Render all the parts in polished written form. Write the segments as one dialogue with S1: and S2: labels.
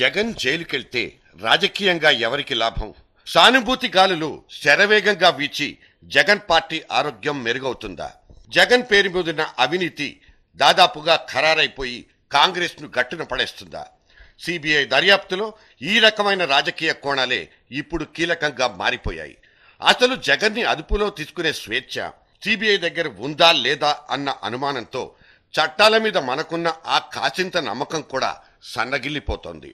S1: జగన్ జైలుకెళ్తే రాజకీయంగా ఎవరికి లాభం? సానుభూతి గాలులు శరవేగంగా వీచి జగన్ పార్టీ ఆరోగ్యం మెరుగవుతుందా? జగన్ పేరు మీదున్న అవినీతి దాదాపుగా ఖరారైపోయి కాంగ్రెస్ ను గట్టున పడేస్తుందా? సిబిఐ దర్యాప్తులో ఈ రకమైన రాజకీయ కోణాలే ఇప్పుడు కీలకంగా మారిపోయాయి. అసలు జగన్ ని అదుపులో తీసుకునే స్వేచ్ఛ సిబిఐ దగ్గర ఉందా లేదా అన్న అనుమానంతో చట్టాల మీద మనకున్న ఆ కాసింత నమ్మకం కూడా సన్నగిల్లిపోతోంది.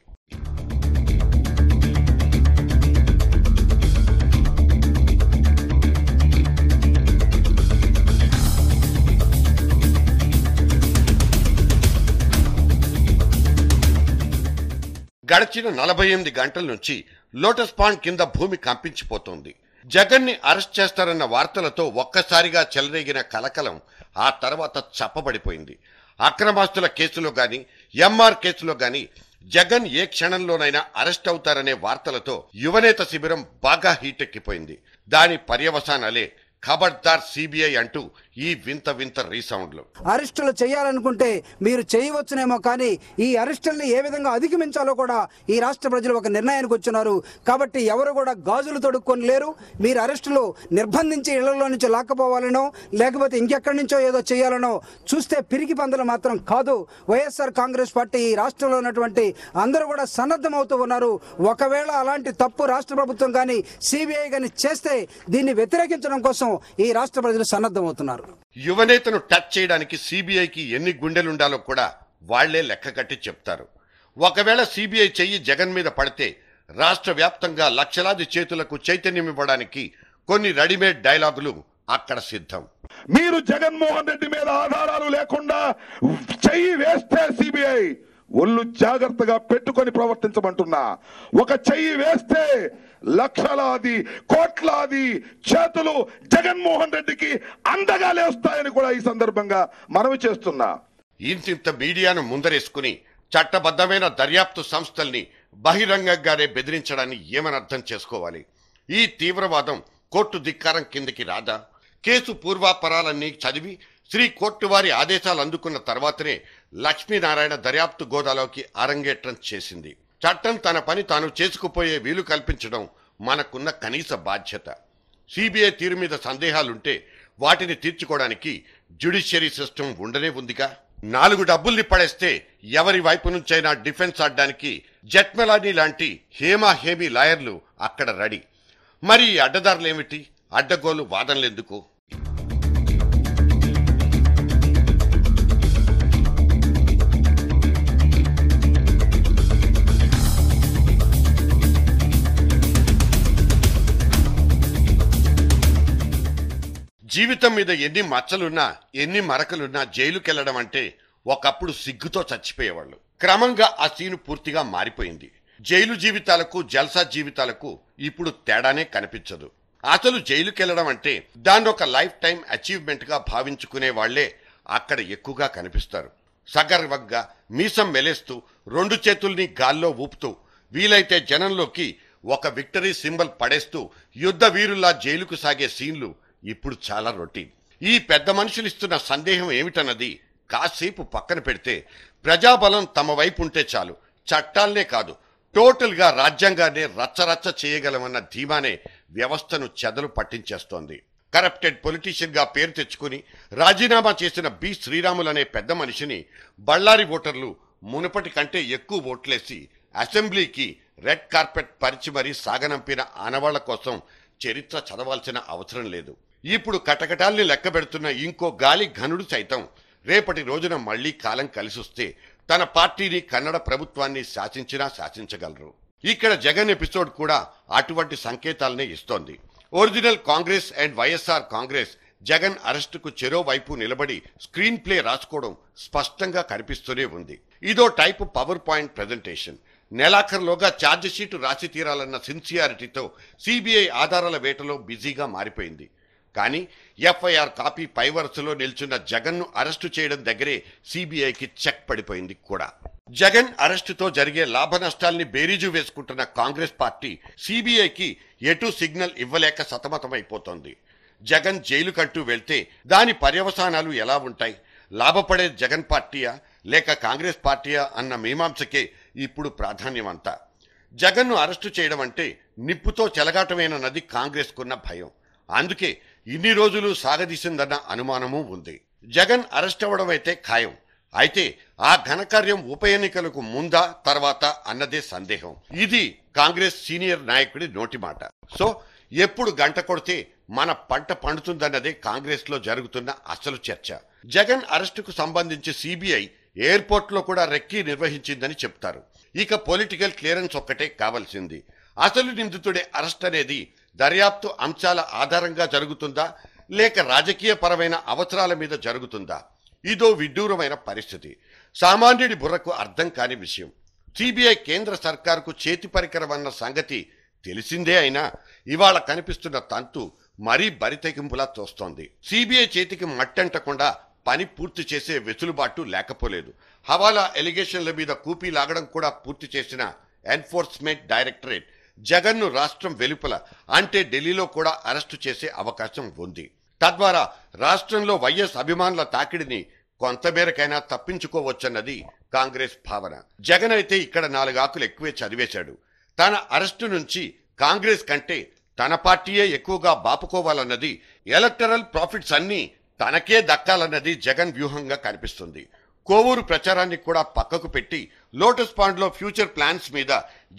S1: గడిచిన 48 గంటల నుంచి లోటస్ పాండ్ కింద భూమి కంపించిపోతోంది. జగన్ ని అరెస్ట్ చేస్తారన్న వార్తలతో ఒక్కసారిగా చెలరేగిన కలకలం ఆ తర్వాత చప్పబడిపోయింది. అక్రమాస్తుల కేసులో గాని, ఎంఆర్ కేసులో గాని జగన్ ఏ క్షణంలోనైనా అరెస్ట్ అవుతారనే వార్తలతో యువనేత శిబిరం బాగా హీటెక్కిపోయింది. దాని పర్యవసానాలే ఖబర్దార్ సిబిఐ అంటూ ఈ వింత వింత రీసౌండ్లు.
S2: అరెస్టులు చేయాలనుకుంటే మీరు చేయవచ్చునేమో, కానీ ఈ అరెస్టుల్ని ఏ విధంగా అధిగమించాలో కూడా ఈ రాష్ట్ర ప్రజలు ఒక నిర్ణయానికి వచ్చున్నారు. కాబట్టి ఎవరు కూడా గాజులు తొడుక్కొని లేరు. మీరు అరెస్టులు నిర్బంధించి ఇళ్లలో నుంచి లాక్కపోవాలనో లేకపోతే ఇంకెక్కడి నుంచో ఏదో చేయాలనో చూస్తే పిరికి పందలు మాత్రం కాదు. వైఎస్ఆర్ కాంగ్రెస్ పార్టీ ఈ రాష్ట్రంలో ఉన్నటువంటి అందరూ కూడా సన్నద్ధమవుతూ ఉన్నారు. ఒకవేళ అలాంటి తప్పు రాష్ట్ర ప్రభుత్వం కానీ సిబిఐ కానీ చేస్తే దీన్ని వ్యతిరేకించడం కోసం ఈ రాష్ట్ర ప్రజలు సన్నద్ధమవుతున్నారు.
S1: యువనేతను టచ్ చేయడానికి సిబిఐకి ఎన్ని గుండెలుండాలో కూడా వాళ్లే లెక్క కట్టి చెప్తారు. ఒకవేళ సిబిఐ చెయ్యి జగన్ మీద పడితే రాష్ట్ర వ్యాప్తంగా లక్షలాది చేతులకు చైతన్యం ఇవ్వడానికి కొన్ని రెడీమేడ్ డైలాగులు అక్కడ సిద్ధం.
S3: మీరు జగన్మోహన్ రెడ్డి మీద ఆధారాలు లేకుండా చెయ్యి వేస్తే సిబిఐ ఒళ్ళు జాగ్రత్తగా పెట్టుకొని ప్రవర్తించమంటున్నా. ఒక చెయ్యి వేస్తే లక్షలాది కోట్లాది చేతులు జగన్మోహన్ రెడ్డికి అండగా లేస్తాయని కూడా ఈ సందర్భంగా మనవి చేస్తున్నా.
S1: ఇంతింత మీడియాను ముందరేసుకుని చట్టబద్ధమైన దర్యాప్తు సంస్థల్ని బహిరంగంగానే బెదిరించడాన్ని ఏమని అర్థం చేసుకోవాలి? ఈ తీవ్రవాదం కోర్టు ధిక్కారం కిందికి రాదా? కేసు పూర్వాపరాలన్నీ చదివి శ్రీ కోర్టు వారి ఆదేశాలు అందుకున్న తర్వాతనే లక్ష్మీనారాయణ దర్యాప్తు గోదాలోకి అరంగేట్రం చేసింది. చట్టం తన పని తాను చేసుకుపోయే వీలు కల్పించడం మనకున్న కనీస బాధ్యత. సిబిఐ తీరు మీద సందేహాలుంటే వాటిని తీర్చుకోవడానికి జ్యుడిషియరీ సిస్టమ్ ఉండనే ఉందిగా. 4 డబ్బుల్ని పడేస్తే ఎవరి వైపు నుంచైనా డిఫెన్స్ ఆడడానికి జట్మెలానీ లాంటి హేమీ లాయర్లు అక్కడ రెడీ. మరి అడ్డదారులేమిటి? అడ్డగోలు వాదనలెందుకు? జీవితం మీద ఎన్ని మచ్చలున్నా ఎన్ని మరకలున్నా జైలుకెళ్లడం అంటే ఒకప్పుడు సిగ్గుతో చచ్చిపోయేవాళ్ళు. క్రమంగా ఆ సీను పూర్తిగా మారిపోయింది. జైలు జీవితాలకు జల్సా జీవితాలకు ఇప్పుడు తేడానే కనిపించదు. అసలు జైలుకెళ్లడం అంటే దాన్ని ఒక లైఫ్ టైం అచీవ్మెంట్ గా భావించుకునే వాళ్లే అక్కడ ఎక్కువగా కనిపిస్తారు. సగర్వంగా మీసం మెలేస్తూ 2 చేతుల్ని గాల్లో ఊపుతూ వీలైతే జనంలోకి ఒక విక్టరీ సింబల్ పడేస్తూ యుద్ధ వీరుల్లా జైలుకు సాగే సీన్లు ఇప్పుడు చాలా రొటీన్. ఈ పెద్ద మనుషులు ఇస్తున్న సందేహం ఏమిటన్నది కాసేపు పక్కన పెడితే ప్రజాబలం తమ వైపు ఉంటే చాలు చట్టాలనే కాదు టోటల్ గా రాజ్యాంగాన్ని రచ్చరచ్చ చేయగలమన్న ధీమానే వ్యవస్థను చెదలు పట్టించేస్తోంది. కరప్టెడ్ పొలిటీషియన్ గా పేరు తెచ్చుకుని రాజీనామా చేసిన బి శ్రీరాములు అనే పెద్ద మనిషిని బళ్ళారి ఓటర్లు మునుపటి కంటే ఎక్కువ ఓట్లేసి అసెంబ్లీకి రెడ్ కార్పెట్ పరిచి మరీ సాగనంపిన ఆనవాళ్ల కోసం చరిత్ర చదవాల్సిన అవసరం లేదు. ఇప్పుడు కటకటాల్ని లెక్క పెడుతున్న ఇంకో గాలి ఘనుడు సైతం రేపటి రోజున మళ్లీ కాలం కలిసొస్తే తన పార్టీని కన్నడ ప్రభుత్వాన్ని శాసించగలరు. ఇక్కడ జగన్ ఎపిసోడ్ కూడా అటువంటి సంకేతాలనే ఇస్తోంది. ఒరిజినల్ కాంగ్రెస్ అండ్ వైఎస్ఆర్ కాంగ్రెస్ జగన్ అరెస్టుకు చెరో వైపు నిలబడి స్క్రీన్ ప్లే రాసుకోవడం స్పష్టంగా కనిపిస్తూనే ఉంది. ఇదో టైపు పవర్ పాయింట్ ప్రెజెంటేషన్. నెలాఖరులోగా ఛార్జ్ షీటు రాసి తీరాలన్న సిన్సియారిటీతో సిబిఐ ఆధారాల వేటలో బిజీగా మారిపోయింది. కానీ ఎఫ్ఐఆర్ కాపీ పై వరుసలో నిల్చున్న జగన్ను అరెస్టు చేయడం దగ్గరే సిబిఐకి చెక్ పడిపోయింది కూడా. జగన్ అరెస్టుతో జరిగే లాభ నష్టాల్ని బేరీజు వేసుకుంటున్న కాంగ్రెస్ పార్టీ సిబిఐకి ఎటు సిగ్నల్ ఇవ్వలేక సతమతమైపోతోంది. జగన్ జైలుకంటూ వెళ్తే దాని పర్యవసానాలు ఎలా ఉంటాయి? లాభపడే జగన్ పార్టీయా లేక కాంగ్రెస్ పార్టీయా అన్న మీమాంసకే ఇప్పుడు ప్రాధాన్యమంతా. జగన్ను అరెస్టు చేయడం అంటే నిప్పుతో చెలగాటమేనన్నది కాంగ్రెస్కున్న భయం. అందుకే ఇన్ని రోజులు సాగదీసిందన్న అనుమానమూ ఉంది. జగన్ అరెస్ట్ అవ్వడం అయితే ఖాయం. అయితే ఆ ఘనకార్యం ఉప ఎన్నికలకు ముందా తర్వాత అన్నదే సందేహం. ఇది కాంగ్రెస్ సీనియర్ నాయకుడి నోటి మాట. సో ఎప్పుడు గంట కొడితే మన పంట పండుతుందన్నదే కాంగ్రెస్ లో జరుగుతున్న అసలు చర్చ. జగన్ అరెస్టుకు సంబంధించి సిబిఐ ఎయిర్పోర్ట్ లో కూడా రెక్కీ నిర్వహించిందని చెప్తారు. ఇక పొలిటికల్ క్లియరెన్స్ ఒక్కటే కావాల్సింది. అసలు నిందితుడే అరెస్ట్ అనేది దర్యాప్తు అంశాల ఆధారంగా జరుగుతుందా లేక రాజకీయ పరమైన అవసరాల మీద జరుగుతుందా? ఇదో విడ్డూరమైన పరిస్థితి. సామాన్యుడి బుర్రకు అర్థం కాని విషయం. సిబిఐ కేంద్ర సర్కారుకు చేతి పరికరం అన్న సంగతి తెలిసిందే అయినా ఇవాళ కనిపిస్తున్న తంతు మరీ బరితెగింపులా తోస్తోంది. సిబిఐ చేతికి మట్టంటకుండా పని పూర్తి చేసే వెసులుబాటు లేకపోలేదు. హవాలా ఎలిగేషన్ల మీద కూపీ లాగడం కూడా పూర్తి చేసిన ఎన్ఫోర్స్మెంట్ డైరెక్టరేట్ జగన్ను రాష్ట్రం వెలుపల అంటే ఢిల్లీలో కూడా అరెస్టు చేసే అవకాశం ఉంది. తద్వారా రాష్ట్రంలో వైఎస్ అభిమానుల తాకిడిని కొంతమేరకైనా తప్పించుకోవచ్చన్నది కాంగ్రెస్ భావన. జగన్ అయితే ఇక్కడ 4 ఆకులు ఎక్కువే చదివేశాడు. తన అరెస్టు నుంచి కాంగ్రెస్ కంటే తన పార్టీయే ఎక్కువగా బాపుకోవాలన్నది, ఎలక్టరల్ ప్రాఫిట్స్ అన్నీ తనకే దక్కాలన్నది జగన్ వ్యూహంగా కనిపిస్తుంది. కోవూరు ప్రచారాన్ని కూడా పక్కకు పెట్టి లోటస్ పాండ్ లో ఫ్యూచర్ ప్లాన్స్ మీద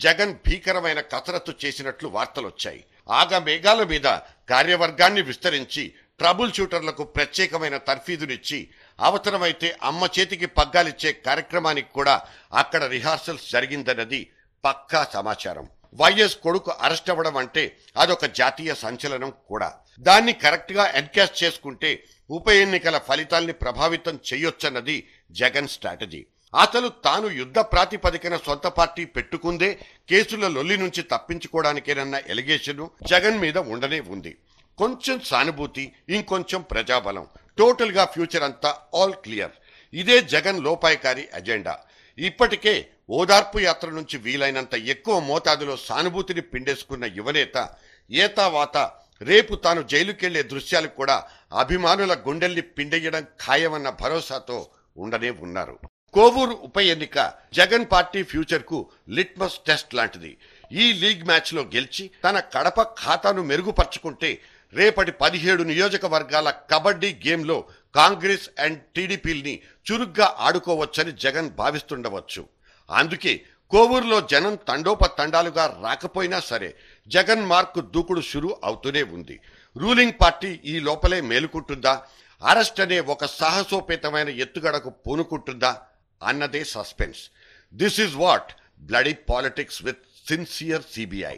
S1: జగన్ భీకరమైన కసరత్తు చేసినట్లు వార్తలొచ్చాయి. ఆగా మేఘాల మీద కార్యవర్గాన్ని విస్తరించి ట్రబుల్ షూటర్లకు ప్రత్యేకమైన తర్ఫీదునిచ్చి అవసరమైతే అమ్మ చేతికి పగ్గాలిచ్చే కార్యక్రమానికి కూడా అక్కడ రిహార్సల్స్ జరిగిందన్నది పక్కా సమాచారం. వైఎస్ కొడుకు అరెస్ట్ అవ్వడం అంటే అదొక జాతీయ సంచలనం కూడా. దాన్ని కరెక్ట్ గా ఎన్కాష్ చేసుకుంటే ఉప ఎన్నికల ఫలితాల్ని ప్రభావితం చేయొచ్చన్నది జగన్ స్ట్రాటజీ. అసలు తాను యుద్ధ ప్రాతిపదికన సొంత పార్టీ పెట్టుకుందే కేసుల లొల్లి నుంచి తప్పించుకోవడానికేనన్న ఎలిగేషన్ జగన్ మీద ఉండనే ఉంది. కొంచెం సానుభూతి, ఇంకొంచెం ప్రజాబలం, టోటల్ గా ఫ్యూచర్ అంతా ఆల్ క్లియర్. ఇదే జగన్ లోపాయకారి అజెండా. ఇప్పటికే ఓదార్పు యాత్ర నుంచి వీలైనంత ఎక్కువ మోతాదులో సానుభూతిని పిండేసుకున్న యువనేత ఏతావాత రేపు తాను జైలుకెళ్లే దృశ్యాలు కూడా అభిమానుల గుండెల్ని పిండేయడం ఖాయమన్న భరోసాతో ఉండనే ఉన్నారు. కోవూరు ఉప ఎన్నిక జగన్ పార్టీ ఫ్యూచర్ కు లిట్మస్ టెస్ట్ లాంటిది. ఈ లీగ్ మ్యాచ్ లో గెలిచి తన కడప ఖాతాను మెరుగుపరుచుకుంటే రేపటి 17 నియోజకవర్గాల కబడ్డీ గేమ్లో కాంగ్రెస్ అండ్ టీడీపీల్ని చురుగ్గా ఆడుకోవచ్చని జగన్ భావిస్తుండవచ్చు. అందుకే కోవూరులో జనం తండోపతండాలుగా రాకపోయినా సరే జగన్ మార్కు దూకుడు షురు అవుతూనే ఉంది. రూలింగ్ పార్టీ ఈ లోపలే మేలుకుంటుందా, అరెస్ట్ అనే ఒక సాహసోపేతమైన ఎత్తుగడకు పూనుకుంటుందా అన్నదే suspense. This is what bloody politics with sincere CBI.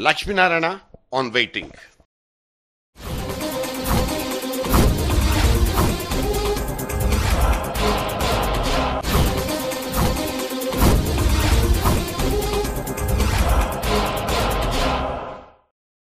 S1: Lakshminarayana on waiting.